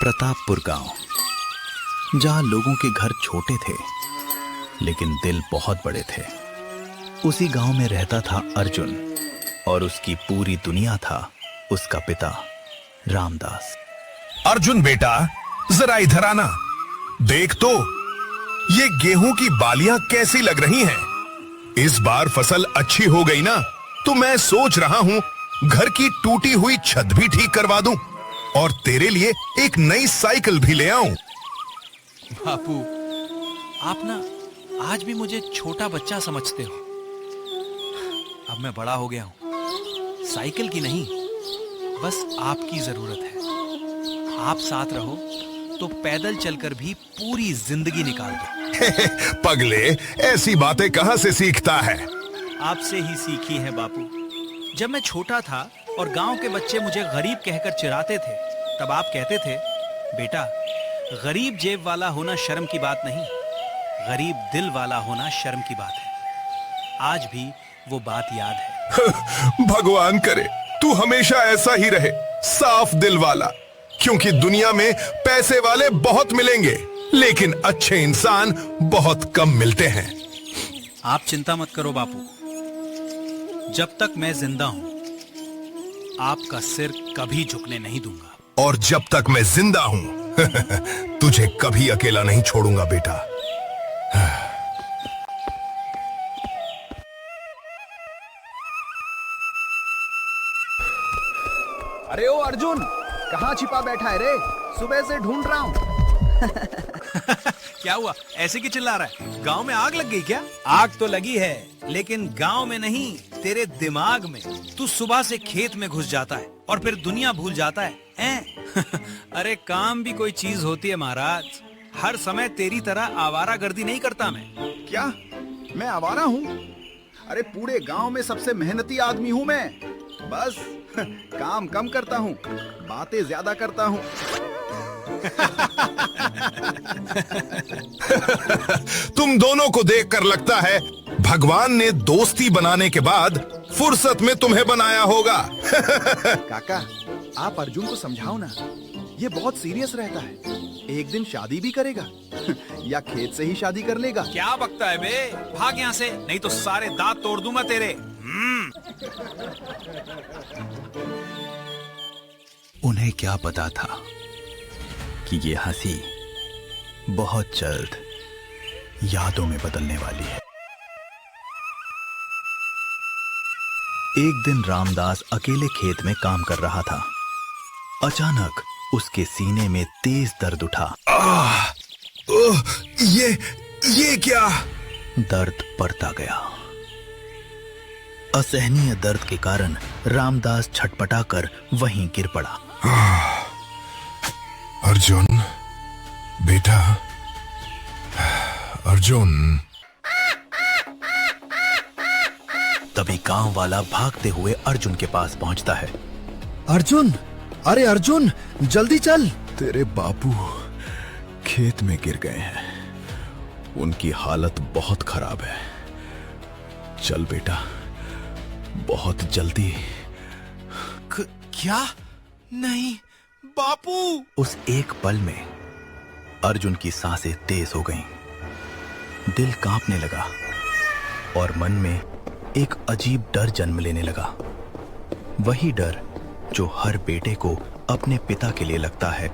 प्रतापपुर गांव, जहां लोगों के घर छोटे थे लेकिन दिल बहुत बड़े थे। उसी गांव में रहता था अर्जुन और उसकी पूरी दुनिया था उसका पिता रामदास। अर्जुन बेटा, जरा इधर आना। देख तो, ये गेहूं की बालियां कैसी लग रही हैं? इस बार फसल अच्छी हो गई ना, तो मैं सोच रहा हूं घर की टूटी हुई छत भी ठीक करवा दूं और तेरे लिए एक नई साइकिल भी ले आऊं। बापू, आप ना आज भी मुझे छोटा बच्चा समझते हो। अब मैं बड़ा हो गया हूं, साइकिल की नहीं, बस आपकी जरूरत है। आप साथ रहो तो पैदल चलकर भी पूरी जिंदगी निकाल दो। पगले, ऐसी बातें कहां से सीखता है? आपसे ही सीखी है बापू। जब मैं छोटा था और गांव के बच्चे मुझे गरीब कहकर चिढ़ाते थे, तब आप कहते थे, बेटा, गरीब जेब वाला होना शर्म की बात नहीं, गरीब दिल वाला होना शर्म की बात है। आज भी वो बात याद है। भगवान करे तू हमेशा ऐसा ही रहे, साफ दिल वाला। क्योंकि दुनिया में पैसे वाले बहुत मिलेंगे, लेकिन अच्छे इंसान बहुत कम मिलते हैं। आप चिंता मत करो बापू, जब तक मैं जिंदा हूं आपका सिर कभी झुकने नहीं दूंगा। और जब तक मैं जिंदा हूं तुझे कभी अकेला नहीं छोड़ूंगा बेटा। अरे ओ अर्जुन, कहाँ छिपा बैठा है रे? सुबह से ढूंढ रहा हूँ। क्या हुआ, ऐसे की चिल्ला रहा है? गांव में आग लग गई क्या? आग तो लगी है, लेकिन गांव में नहीं, तेरे दिमाग में। तू सुबह से खेत में घुस जाता है और फिर दुनिया भूल जाता है, अरे काम भी कोई चीज होती है महाराज। हर समय तेरी तरह आवारागर्दी नहीं करता मैं। क्या मैं आवारा हूँ? अरे पूरे गांव में सबसे मेहनती आदमी हूँ मैं। बस काम कम करता हूँ, बातें ज्यादा करता हूँ। तुम दोनों को देखकर लगता है भगवान ने दोस्ती बनाने के बाद फुर्सत में तुम्हें बनाया होगा। काका, आप अर्जुन को समझाओ ना, ये बहुत सीरियस रहता है। एक दिन शादी भी करेगा या खेत से ही शादी कर लेगा। क्या बकता है बे? भाग यहाँ से, नहीं तो सारे दांत तोड़ दूंगा तेरे। उन्हें क्या पता था कि ये हंसी बहुत जल्द यादों में बदलने वाली है। एक दिन रामदास अकेले खेत में काम कर रहा था। अचानक उसके सीने में तेज दर्द उठा। ये क्या? दर्द बढ़ता गया। असहनीय दर्द के कारण रामदास छटपटाकर वहीं गिर पड़ा। अर्जुन बेटा, अर्जुन। तभी गांव वाला भागते हुए अर्जुन के पास पहुंचता है। अर्जुन, अरे अर्जुन, जल्दी चल। तेरे बापू खेत में गिर गए हैं, उनकी हालत बहुत खराब है। चल बेटा, बहुत जल्दी। क्या? नहीं बापू। उस एक पल में अर्जुन की सांसें तेज हो गईं, दिल कांपने लगा और मन में एक अजीब डर जन्म लेने लगा। वही डर जो हर बेटे को अपने पिता के लिए लगता है।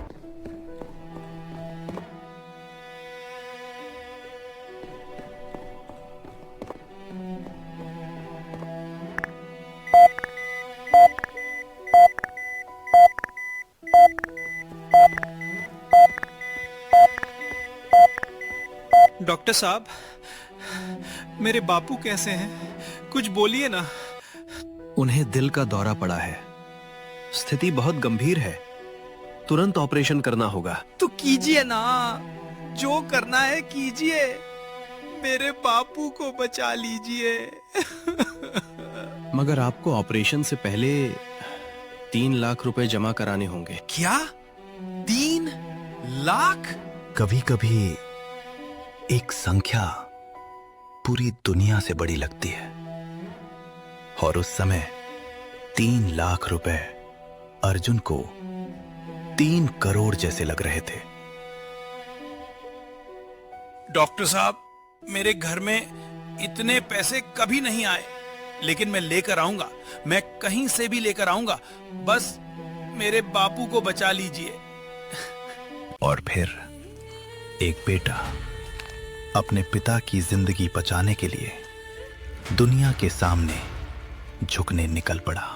डॉक्टर साहब, मेरे बापू कैसे हैं? कुछ बोलिए ना। उन्हें दिल का दौरा पड़ा है, स्थिति बहुत गंभीर है, तुरंत ऑपरेशन करना होगा। तो कीजिए ना, जो करना है कीजिए, मेरे बापू को बचा लीजिए। मगर आपको ऑपरेशन से पहले 3 लाख रुपए जमा कराने होंगे। क्या? 3 लाख? कभी कभी एक संख्या पूरी दुनिया से बड़ी लगती है, और उस समय 3 लाख रुपए अर्जुन को 3 करोड़ जैसे लग रहे थे। डॉक्टर साहब, मेरे घर में इतने पैसे कभी नहीं आए, लेकिन मैं लेकर आऊंगा। मैं कहीं से भी लेकर आऊंगा। बस मेरे बापू को बचा लीजिए। और फिर एक बेटा अपने पिता की जिंदगी बचाने के लिए दुनिया के सामने झुकने निकल पड़ा।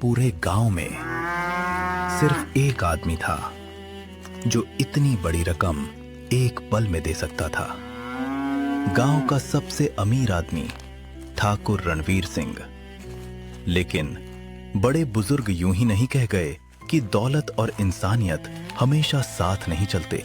पूरे गांव में सिर्फ एक आदमी था जो इतनी बड़ी रकम एक पल में दे सकता था। गांव का सबसे अमीर आदमी ठाकुर रणवीर सिंह। लेकिन बड़े बुजुर्ग यूं ही नहीं कह गए कि दौलत और इंसानियत हमेशा साथ नहीं चलते।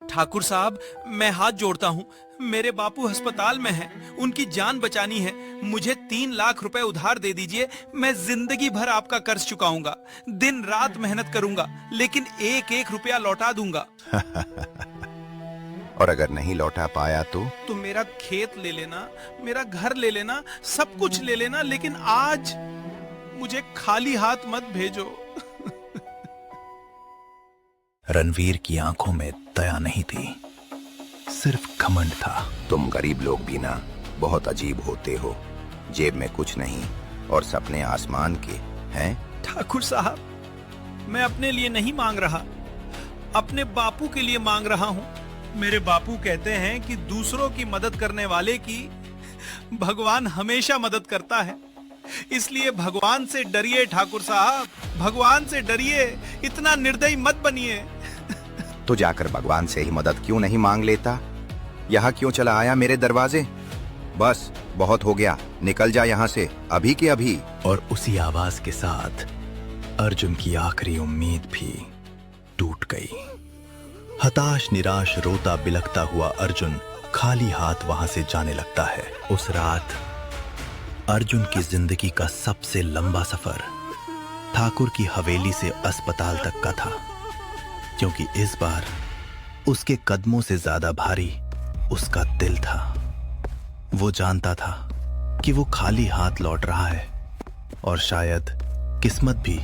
ठाकुर साहब, मैं हाथ जोड़ता हूँ। मेरे बापू अस्पताल में हैं। उनकी जान बचानी है। मुझे 3 लाख रुपए उधार दे दीजिए। मैं जिंदगी भर आपका कर्ज चुकाऊंगा। दिन रात मेहनत करूंगा, लेकिन 1-1 रुपया लौटा दूंगा। और अगर नहीं लौटा पाया तो मेरा खेत ले लेना, मेरा घर ले लेना, सब कुछ ले लेना, लेकिन आज मुझे खाली हाथ मत भेजो। रणवीर की आंखों में दया नहीं थी, सिर्फ घमंड था। तुम गरीब लोग भी ना बहुत अजीब होते हो। जेब में कुछ नहीं और सपने आसमान के हैं। ठाकुर साहब, मैं अपने लिए नहीं मांग रहा, अपने बापू के लिए मांग रहा हूँ। मेरे बापू कहते हैं कि दूसरों की मदद करने वाले की भगवान हमेशा मदद करता है। इसलिए भगवान से डरिए ठाकुर साहब, भगवान से डरिए। इतना निर्दयी मत बनिए। तो जाकर भगवान से ही मदद क्यों नहीं मांग लेता? यहाँ क्यों चला आया मेरे दरवाजे? बस बहुत हो गया, निकल जा यहाँ से अभी के अभी। और उसी आवाज के साथ अर्जुन की आखिरी उम्मीद भी टूट गई। हताश निराश रोता बिलखता हुआ अर्जुन खाली हाथ वहां से जाने लगता है। उस रात अर्जुन की जिंदगी का सबसे लंबा सफर ठाकुर की हवेली से अस्पताल तक का था, क्योंकि इस बार उसके कदमों से ज्यादा भारी उसका दिल था। वो जानता था कि वो खाली हाथ लौट रहा है, और शायद किस्मत भी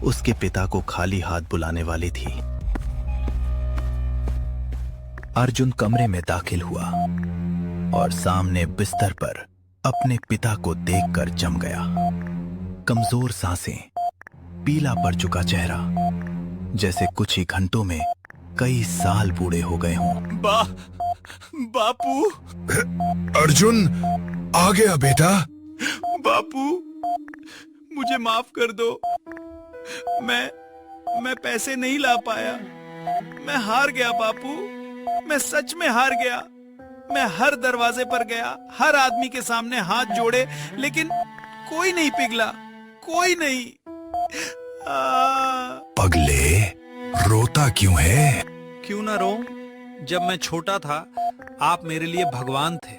उसके पिता को खाली हाथ बुलाने वाली थी। अर्जुन कमरे में दाखिल हुआ और सामने बिस्तर पर अपने पिता को देखकर जम गया। कमजोर सांसें, पीला पड़ चुका चेहरा, जैसे कुछ ही घंटों में कई साल बूढ़े हो गए हों। बापू। अर्जुन, आ गया बेटा। बापू, मुझे माफ कर दो। मैं पैसे नहीं ला पाया। मैं हार गया बापू, मैं सच में हार गया। मैं हर दरवाजे पर गया, हर आदमी के सामने हाथ जोड़े, लेकिन कोई नहीं पिघला, कोई नहीं। पगले, रोता क्यों है? क्यों ना रो? जब मैं छोटा था, आप मेरे लिए भगवान थे।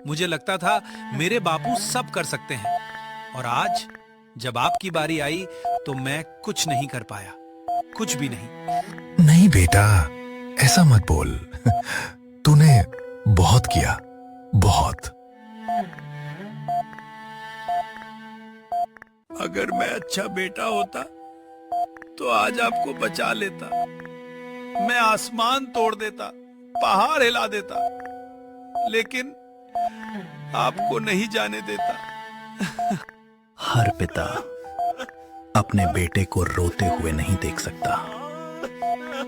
मुझे लगता था मेरे बापू सब कर सकते हैं, और आज जब आपकी बारी आई तो मैं कुछ नहीं कर पाया, कुछ भी नहीं। नहीं बेटा, ऐसा मत बोल। तूने बहुत किया, बहुत। अगर मैं अच्छा बेटा होता तो आज आपको बचा लेता। मैं आसमान तोड़ देता, पहाड़ हिला देता, लेकिन आपको नहीं जाने देता। हर पिता अपने बेटे को रोते हुए नहीं देख सकता,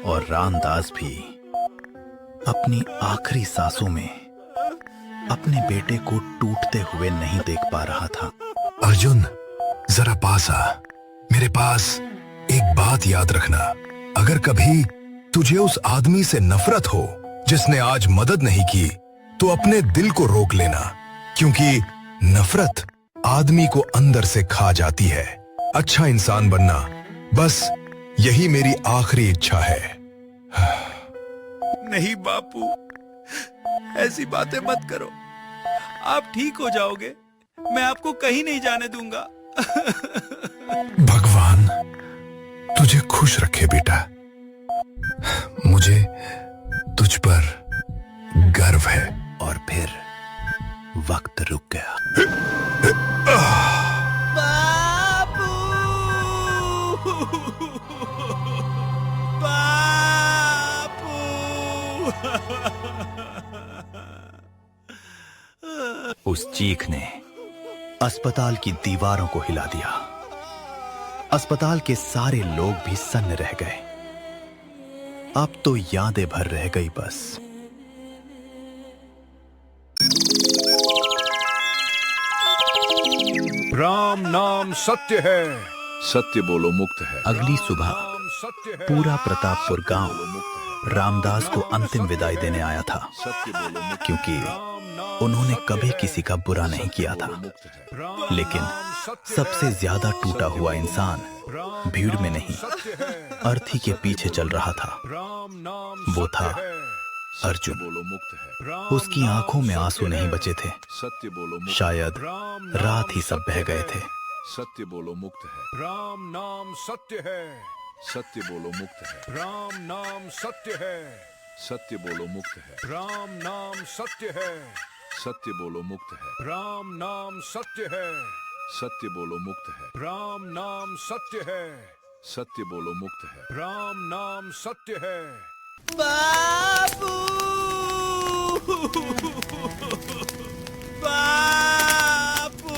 और रामदास भी अपनी आखिरी सांसों में अपने बेटे को टूटते हुए नहीं देख पा रहा था। अर्जुन, जरा पास आ। मेरे पास एक बात याद रखना। अगर कभी तुझे उस आदमी से नफरत हो जिसने आज मदद नहीं की, तो अपने दिल को रोक लेना, क्योंकि नफरत आदमी को अंदर से खा जाती है। अच्छा इंसान बनना, बस यही मेरी आखिरी इच्छा है। नहीं बापू, ऐसी बातें मत करो। आप ठीक हो जाओगे, मैं आपको कहीं नहीं जाने दूंगा। भगवान तुझे खुश रखे बेटा। मुझे तुझ पर गर्व है। और फिर वक्त रुक गया। बाबू, बापू। उस चीख ने अस्पताल की दीवारों को हिला दिया। अस्पताल के सारे लोग भी सन्न रह गए। अब तो यादें भर रह गई बस। राम नाम सत्य है, सत्य बोलो मुक्त है। अगली सुबह सत्य है, पूरा प्रतापपुर गांव रामदास को अंतिम विदाई देने आया था, सत्य बोलो मुक्त क्योंकि उन्होंने कभी किसी का बुरा नहीं किया था। लेकिन सबसे ज्यादा टूटा हुआ इंसान भीड़ में नहीं, अर्थी के पीछे चल रहा था। वो था अर्जुन। बोलो मुक्त है। उसकी आंखों में आंसू नहीं बचे थे। सत्य बोलो मुक्त। शायद रात ही सब बह गए थे। सत्य बोलो मुक्त है। राम नाम सत्य है, सत्य बोलो मुक्त है। राम नाम सत्य है, सत्य बोलो मुक्त है। राम नाम सत्य है, सत्य बोलो मुक्त है। राम नाम सत्य है, सत्य बोलो मुक्त है। राम नाम सत्य है, सत्य बोलो मुक्त है। राम नाम सत्य है। बाबू, बाबू।